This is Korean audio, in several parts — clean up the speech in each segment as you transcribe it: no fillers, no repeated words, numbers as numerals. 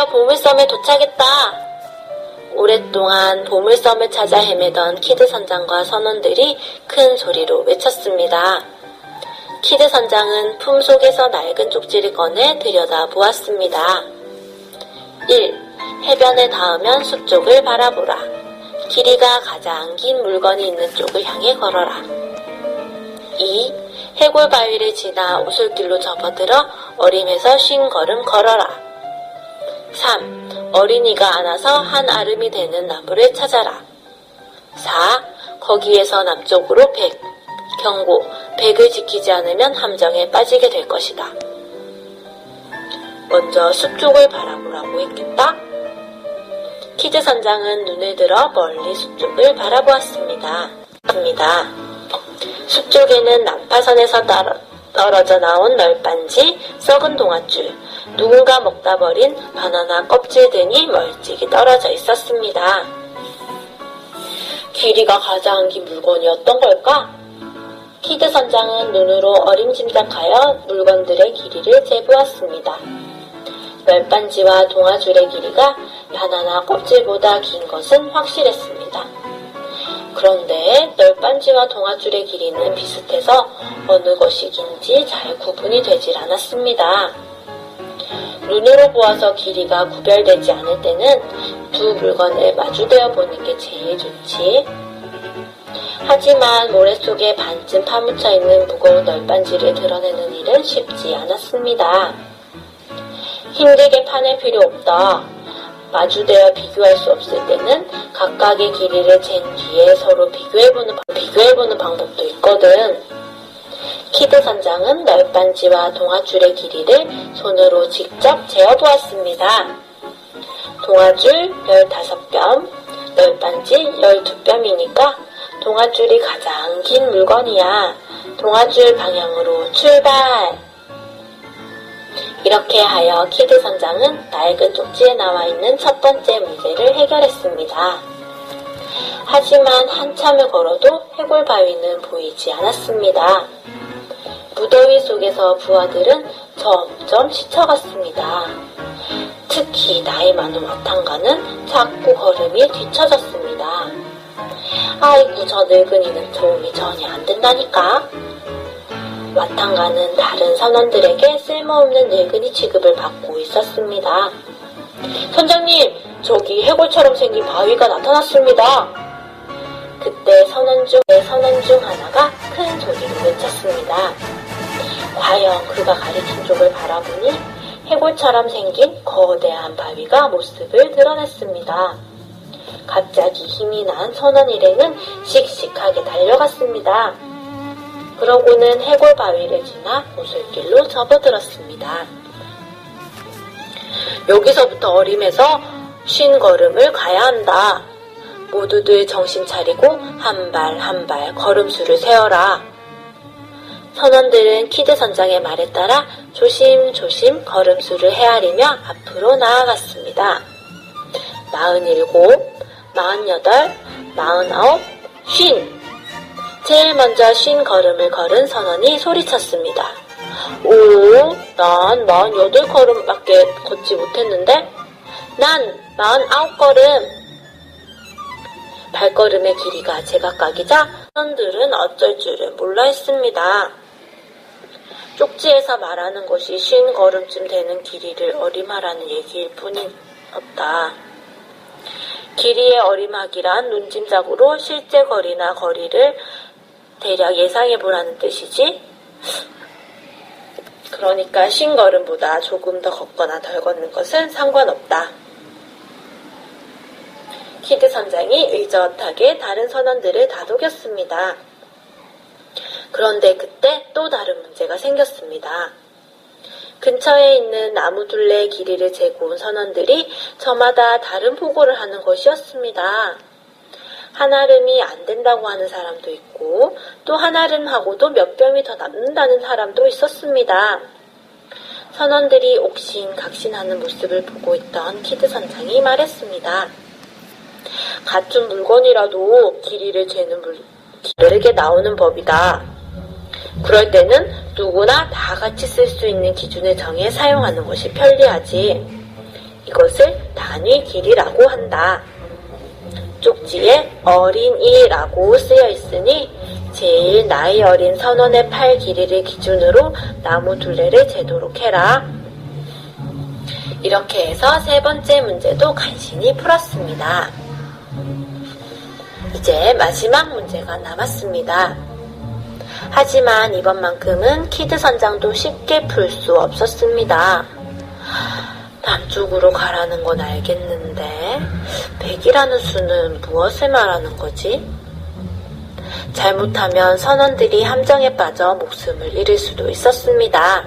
드디어 보물섬에 도착했다. 오랫동안 보물섬을 찾아 헤매던 키드 선장과 선원들이 큰 소리로 외쳤습니다. 키드 선장은 품속에서 낡은 쪽지를 꺼내 들여다보았습니다. 1. 해변에 닿으면 숲 쪽을 바라보라. 길이가 가장 긴 물건이 있는 쪽을 향해 걸어라. 2. 해골 바위를 지나 오솔길로 접어들어 어림에서 50걸음 걸어라. 3. 어린이가 안아서 한 아름이 되는 나무를 찾아라. 4. 거기에서 남쪽으로 100. 경고, 100을 지키지 않으면 함정에 빠지게 될 것이다. 먼저 숲 쪽을 바라보라고 했겠다. 키드 선장은 눈을 들어 멀리 숲 쪽을 바라보았습니다. 숲 쪽에는 난파선에서 떨어져 나온 널빤지, 썩은 동아줄, 누군가 먹다 버린 바나나 껍질 등이 멀찍이 떨어져 있었습니다. 길이가 가장 긴 물건이었던 걸까? 키드 선장은 눈으로 어림짐작하여 물건들의 길이를 재보았습니다. 널빤지와 동아줄의 길이가 바나나 껍질보다 긴 것은 확실했습니다. 그런데 널빤지와 동아줄의 길이는 비슷해서 어느 것이 긴지 잘 구분이 되질 않았습니다. 눈으로 보아서 길이가 구별되지 않을 때는 두 물건을 마주대어 보는 게 제일 좋지. 하지만 모래 속에 반쯤 파묻혀 있는 무거운 널빤지를 드러내는 일은 쉽지 않았습니다. 힘들게 파낼 필요 없다. 마주대어 비교할 수 없을 때는 각각의 길이를 잰 뒤에 서로 비교해보는 방법도 있거든. 키드 선장은 널빤지와 동아줄의 길이를 손으로 직접 재어보았습니다. 동아줄 15뼘, 널빤지 12뼘이니까 동아줄이 가장 긴 물건이야. 동아줄 방향으로 출발! 이렇게 하여 키드 선장은 낡은 쪽지에 나와 있는 첫 번째 문제를 해결했습니다. 하지만 한참을 걸어도 해골 바위는 보이지 않았습니다. 무더위 속에서 부하들은 점점 지쳐갔습니다. 특히 나이 많은 와탕가는 자꾸 걸음이 뒤처졌습니다. 아이고, 저 늙은이는 도움이 전혀 안 된다니까. 와탕가는 다른 선원들에게 쓸모없는 늙은이 취급을 받고 있었습니다. 선장님, 저기 해골처럼 생긴 바위가 나타났습니다. 그때 선원 중 하나가 큰 소리로 외쳤습니다. 과연 그가 가리킨 쪽을 바라보니 해골처럼 생긴 거대한 바위가 모습을 드러냈습니다. 갑자기 힘이 난 선원 일행은 씩씩하게 달려갔습니다. 그러고는 해골 바위를 지나 오솔길로 접어들었습니다. 여기서부터 어림에서 50걸음을 가야 한다. 모두들 정신 차리고 한 발 한 발 걸음수를 세어라. 선원들은 키드 선장의 말에 따라 조심조심 걸음수를 헤아리며 앞으로 나아갔습니다. 47, 48, 49, 50. 제일 먼저 50걸음을 걸은 선원이 소리쳤습니다. 오, 난 48걸음밖에 걷지 못했는데? 난 49걸음. 발걸음의 길이가 제각각이자 선원들은 어쩔 줄을 몰라 했습니다. 쪽지에서 말하는 것이 50걸음쯤 되는 길이를 어림하라는 얘기일 뿐이었다. 길이의 어림하기란 눈짐작으로 실제 거리나 거리를 대략 예상해보라는 뜻이지. 그러니까 50걸음보다 조금 더 걷거나 덜 걷는 것은 상관없다. 키드 선장이 의젓하게 다른 선원들을 다독였습니다. 그런데 그때 또 다른 문제가 생겼습니다. 근처에 있는 나무 둘레의 길이를 재고 온 선원들이 저마다 다른 보고를 하는 것이었습니다. 한아름이 안 된다고 하는 사람도 있고 또 한아름하고도 몇 뼘이 더 남는다는 사람도 있었습니다. 선원들이 옥신각신하는 모습을 보고 있던 키드 선장이 말했습니다. 같은 물건이라도 길이를 재는 다르게 나오는 법이다. 그럴 때는 누구나 다 같이 쓸 수 있는 기준을 정해 사용하는 것이 편리하지. 이것을 단위 길이라고 한다. 쪽지에 어린이라고 쓰여 있으니 제일 나이 어린 선원의 팔 길이를 기준으로 나무 둘레를 재도록 해라. 이렇게 해서 세 번째 문제도 간신히 풀었습니다. 이제 마지막 문제가 남았습니다. 하지만 이번만큼은 키드 선장도 쉽게 풀 수 없었습니다. 남쪽으로 가라는 건 알겠는데 100이라는 수는 무엇을 말하는 거지? 잘못하면 선원들이 함정에 빠져 목숨을 잃을 수도 있었습니다.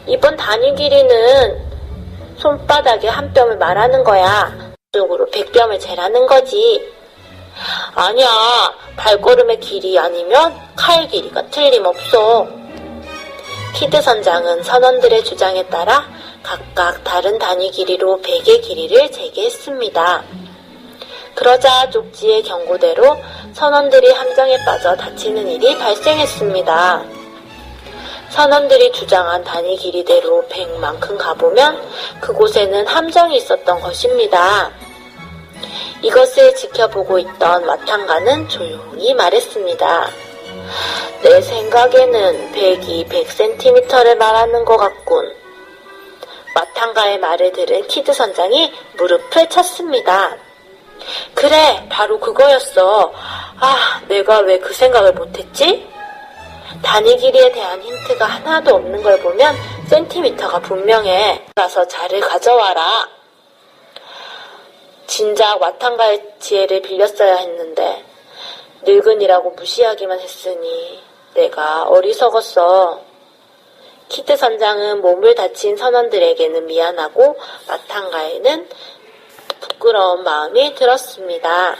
이번 단위 길이는 손바닥에 한 뼘을 말하는 거야. 쪽으로 100뼘을 재라는 거지. 아니야, 발걸음의 길이 아니면 칼 길이가 틀림없어. 키드 선장은 선원들의 주장에 따라 각각 다른 단위 길이로 100의 길이를 재게 했습니다. 그러자 쪽지의 경고대로 선원들이 함정에 빠져 다치는 일이 발생했습니다. 선원들이 주장한 단위 길이대로 100만큼 가보면 그곳에는 함정이 있었던 것입니다. 이것을 지켜보고 있던 와탕가는 조용히 말했습니다. 내 생각에는 100이 100cm를 말하는 것 같군. 와탕가의 말을 들은 키드 선장이 무릎을 쳤습니다. 그래, 바로 그거였어. 아, 내가 왜 그 생각을 못했지? 단위 길이에 대한 힌트가 하나도 없는 걸 보면 센티미터가 분명해. 가서 자를 가져와라. 진작 와탕가의 지혜를 빌렸어야 했는데 늙은이라고 무시하기만 했으니 내가 어리석었어. 키드 선장은 몸을 다친 선원들에게는 미안하고 와탕가에는 부끄러운 마음이 들었습니다.